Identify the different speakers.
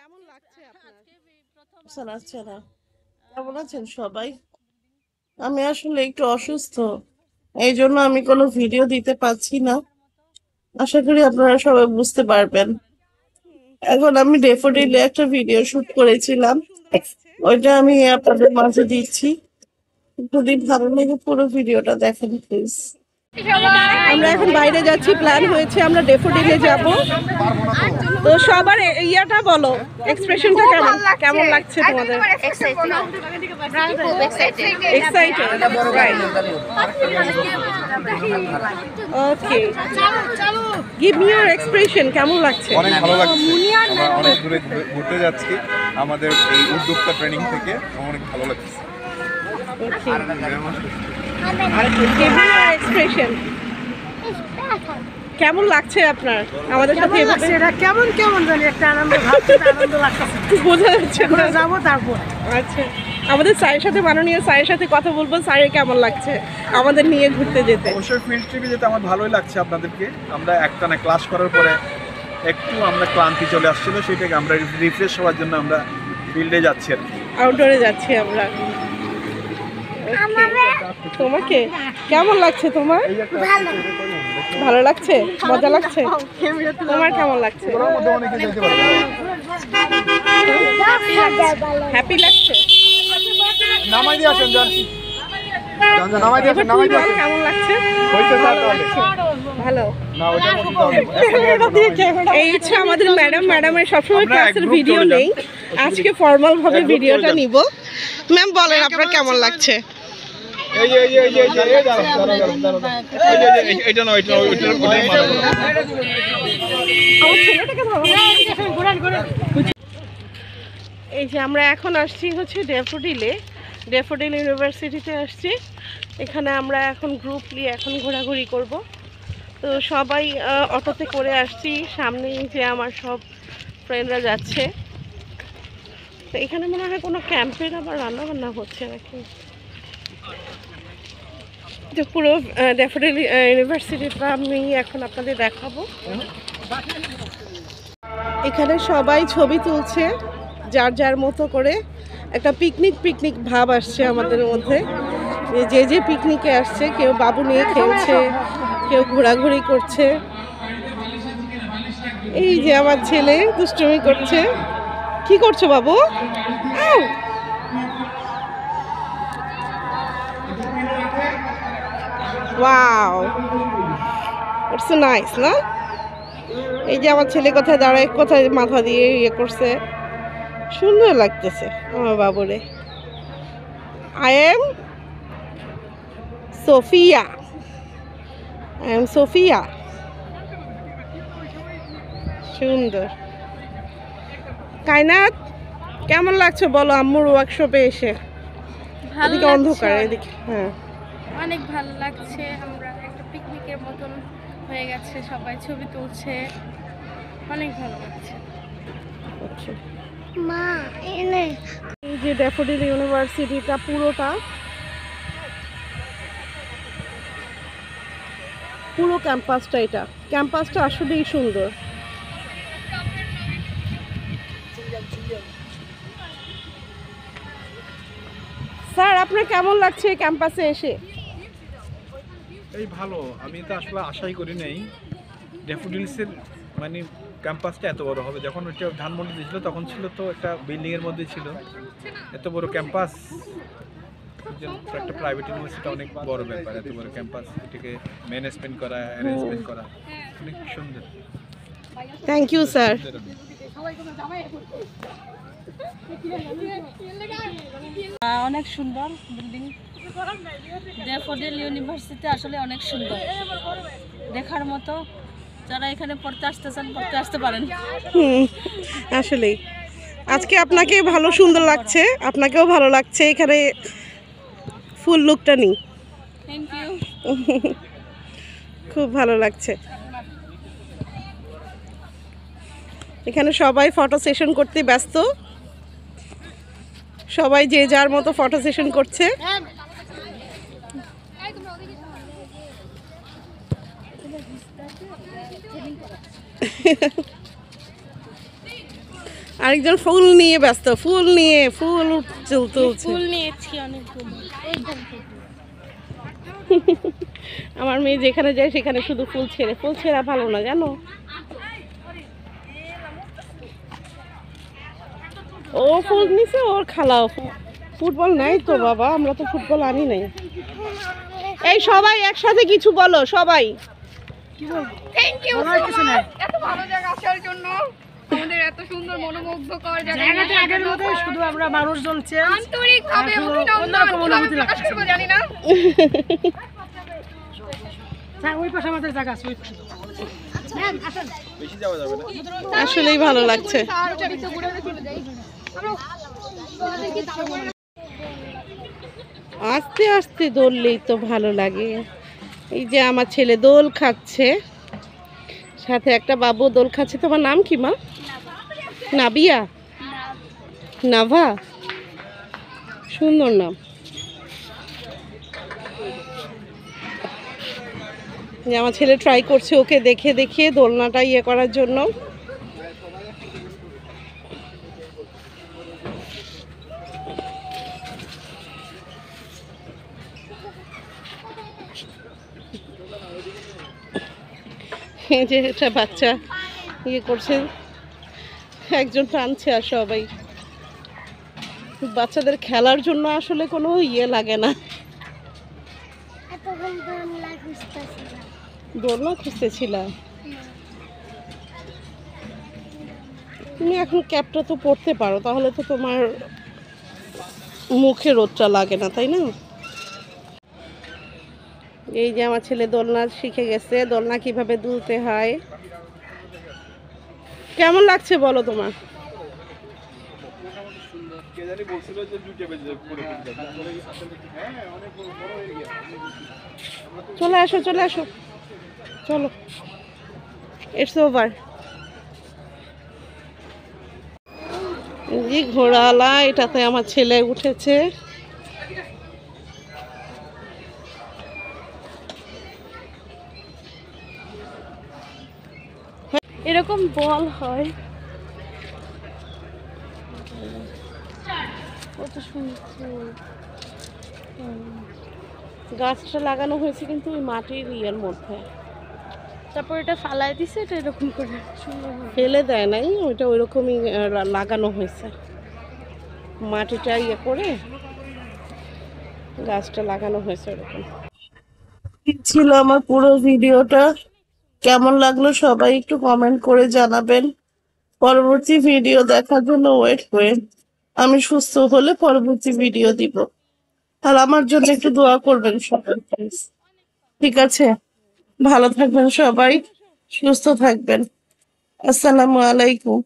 Speaker 1: কেমন লাগছে আপনার? কেমন আছেন সবাই? আমি আসলে একটু অসুস্থ, এই জন্য আমি কোনো ভিডিও দিতে পারছি না। আশা করি আপনারা সবাই বুঝতে পারবেন। এখন আমি ডেফোডিলে একটা ভিডিও শুট করেছিলাম, ওইটা আমি আপনাদের মাঝে দিচ্ছি। যদি ভালো লাগে পুরো ভিডিওটা দেখেন প্লিজ। আমরা এখন বাইরে যাচ্ছি, প্ল্যান হয়েছে আমরা ডেফোডিলে যাব। তো সবার ইয়াটা বলো, এক্সপ্রেশনটা কেমন কেমন লাগছে তোমাদের? Excited, right? Okay, give me your expression, কেমন লাগছে?
Speaker 2: অনেক ভালো লাগছে। আমরা অনেক দূরে ঘুরতে যাচ্ছি আমাদের এই উদ্যোক্তা ট্রেনিং থেকে, অনেক ভালো লাগছে।
Speaker 1: গিভ মি ইওর এক্সপ্রেশন, কেমন লাগছে আপনার আমাদের সাথে?
Speaker 3: এটা কেমন কেমন জানি একটা আনন্দ লাগছে।
Speaker 1: বোঝা যাচ্ছে না।
Speaker 3: যাবো তারপর।
Speaker 1: আচ্ছা, আমাদের স্যারের সাথে, মাননীয় স্যারের সাথে কথা বলবো। স্যারের কেমন লাগছে আমাদের নিয়ে ঘুরতে যেতে?
Speaker 2: অবশ্যই ফিল্ড ট্রিপে যেতে আমার ভালোই লাগছে আপনাদেরকে। আমরা একটানা ক্লাস করার পরে একটু আমরা ক্লান্তি চলে আসছিল, সেটাকে আমরা রিফ্রেশ হওয়ার জন্য আমরা ফিল্ডে যাচ্ছি আর কি।
Speaker 1: আউটডোরে যাচ্ছি আমরা। তোমাকে কেমন লাগছে? তোমার ভালো লাগছে, মজা লাগছে? তোমার কেমন লাগছে? হ্যাপি লাগছে?
Speaker 2: নামাই দিয়ে আসেন, নামাই দিয়ে আসেন, নামাই দিয়ে আসেন।
Speaker 1: কেমন লাগছে? ভালো। এই হচ্ছে আমাদের ম্যাডাম। ম্যাডামের সবসময় ক্লাসের ভিডিও নেই, আজকে ফর্মাল ভাবে ভিডিওটা নিব। ম্যাম বলেন আপনার কেমন লাগছে? এই যে আমরা এখন আসছি হচ্ছে ড্যাফোডিলে, ড্যাফোডিল ইউনিভার্সিটিতে আসছি। এখানে আমরা এখন গ্রুপলি এখন ঘোরাঘুরি করব। তো সবাই অটোতে করে আসছি, সামনেই যে আমার সব ফ্রেন্ডরা যাচ্ছে। তো এখানে মনে হয় কোনো ক্যাম্পের আবার রান্না বান্না হচ্ছে নাকি। তো পুরো ড্যাফোডিল ইউনিভার্সিটিটা আমি এখন আপনাদের দেখাবো। এখানে সবাই ছবি তুলছে যার যার মতো করে। একটা পিকনিক পিকনিক ভাব আসছে আমাদের মধ্যে। যে যে পিকনিকে আসছে, কেউ বাবু নিয়ে খেলছে, কেউ ঘোরাঘুরি করছে। এই যে আমার ছেলে দুষ্টুমি করছে। কি করছো বাবু? ওয়াও, ইটস সো নাইস না? এই যে আমার ছেলে কোথায় দাঁড়ায়, কোথায় মাথা দিয়ে ইয়ে করছে, সুন্দর লাগতেছে আমার বাবুরে। I am Sofia, I am Sofia. সুন্দর। কায়নাত কেমন লাগছে বলো আম্মুর ওয়ার্কশপে এসে? এদিকে অন্ধকার, এদিকে। হ্যাঁ,
Speaker 4: অনেক ভালো লাগছে। আমরা একটা পিকনিকের মতন হয়ে গেছে, সবাই ছবি তুলছে, অনেক ভালো লাগছে।
Speaker 1: আচ্ছা,
Speaker 4: মা
Speaker 1: এই যে ড্যাফোডিল ইউনিভার্সিটিটা পুরোটা, পুরো ক্যাম্পাসটা, এটা ক্যাম্পাসটা আসলেই সুন্দর। স্যার আপনার কেমন লাগছে ক্যাম্পাসে এসে?
Speaker 2: এই ভালো। আমি তো আসলে আশাই করি নাই ড্যাফোডিলসের মানে ক্যাম্পাসটা এত বড় হবে। যখন ওইটা ধানমন্ডি ছিল তখন ছিল তো একটা বিল্ডিংয়ের মধ্যে ছিল। এত বড় ক্যাম্পাস একটা প্রাইভেট ইউনিভার্সিটি অনেক বড় ব্যাপার। এত বড় ক্যাম্পাস, এটাকে ম্যানেজমেন্ট করা, অ্যারেঞ্জমেন্ট করা অনেক সুন্দর।
Speaker 1: Thank you sir.
Speaker 4: অনেক সুন্দর বিল্ডিং। ড্যাফোডিল ইউনিভার্সিটি আসলে অনেক সুন্দর, দেখার মতো। যারা এখানে পড়তে আসতেছেন, পড়তে আসতে পারেন।
Speaker 1: আসলেই আজকে আপনাকে ভালো সুন্দর লাগছে, আপনাকেও ভালো লাগছে। এখানে ফুল লুকটা নেই।
Speaker 4: Thank you.
Speaker 1: খুব ভালো লাগছে। এখানে সবাই ফটো সেশন করতে ব্যস্ত, সবাই যে যার মতো ফটো সেশন করছে। আরেকজন ফুল নিয়ে ব্যস্ত, ফুল নিয়ে ফুল তুলছে।
Speaker 3: ফুল নিয়েছি অনেকগুলো।
Speaker 1: আমার মেয়ে যেখানে যায় সেখানে শুধু ফুল ছেঁড়া ভালো না জানো। ও ফুল নিছে, ওর খালাও। ফুটবল নাই তো বাবা, আমরা তো ফুটবল আনি নাই। এই সবাই একসাথে কিছু বলো, সবাই।
Speaker 5: থ্যাংক ইউ
Speaker 3: বলার কিছু নাই।
Speaker 5: এত ভালো জায়গা আসার জন্য, আমাদের এত সুন্দর মনোমুগ্ধকর
Speaker 3: জায়গাটা আগের মতোই, শুধু আমরা মানুষজন চেঞ্জ।
Speaker 5: আন্তরিকভাবে
Speaker 3: আর শুধু
Speaker 5: অভিনন্দন।
Speaker 3: অন্যরকম অনুভূতি
Speaker 5: কিভাবে প্রকাশ
Speaker 3: লাগছে।
Speaker 5: করবো জানি না।
Speaker 3: ওই পাশে আমাদের জায়গা আছে, ওই পাশে।
Speaker 2: বেশি যাওয়া যাবে না।
Speaker 1: আসলেই ভালো লাগছে।
Speaker 5: আর ওদিক তো ঘুরে ঘুরে চলে যাই।
Speaker 1: আস্তে আস্তে দৌড়লেই তো ভালো লাগে। এই যে আমার ছেলে দোল খাচ্ছে, সাথে একটা বাবু দোল খাচ্ছে। তোমার নাম কি মা? নাবিয়া, নাভা, সুন্দর নাম। যে আমার ছেলে ট্রাই করছে ওকে দেখে দেখে দোলনাটা ইয়ে করার জন্য। এই যে একটা বাচ্চা ইয়ে করছে, একজন টানছে আর সবাই। বাচ্চাদের খেলার জন্য আসলে কোনো ইয়ে লাগে না। দোলনা খুঁজতেছিলাম। তুমি এখন ক্যাপটা তো পরতে পারো, তাহলে তো তোমার মুখে রোদটা লাগে না, তাই না? এই যে আমার ছেলে দোলনা শিখে গেছে, দোলনা কিভাবে দুলতে হয়। কেমন লাগছে বলো তোমার?
Speaker 2: কে জানি বলছিল যে 2টা বেজে পুরো হ্যাঁ অনেক বড় এরিয়া।
Speaker 1: চলে আসো, চলে আসো, চলো, ইটস ওভার। জি ঘোড়ালা, এটাতে আমার ছেলে উঠেছে।
Speaker 3: এরকম বল হয়, কত সুন্দর।
Speaker 1: গাছটা লাগানো হয়েছে কিন্তু ওই মাটির ইয়ের মধ্যে।
Speaker 3: তারপর এটা ফালাই দিছে, এটা এরকম করে সুন্দর হয়।
Speaker 1: ফেলে দেয় নাই, ওইটা ওইরকমই লাগানো হয়েছে। মাটিটা ইয়ে করে গাছটা লাগানো হয়েছে ওরকম। ছিল আমার পুরো ভিডিওটা। কেমন লাগলো সবাই একটু কমেন্ট করে জানাবেন। পরবর্তী ভিডিও দেখার জন্য ওয়েট করেন। আমি সুস্থ হলে পরবর্তী ভিডিও দিব। আর আমার জন্য একটু দোয়া করবেন সবাই প্লিজ। ঠিক আছে, ভালো থাকবেন সবাই, সুস্থ থাকবেন। আসসালামু আলাইকুম।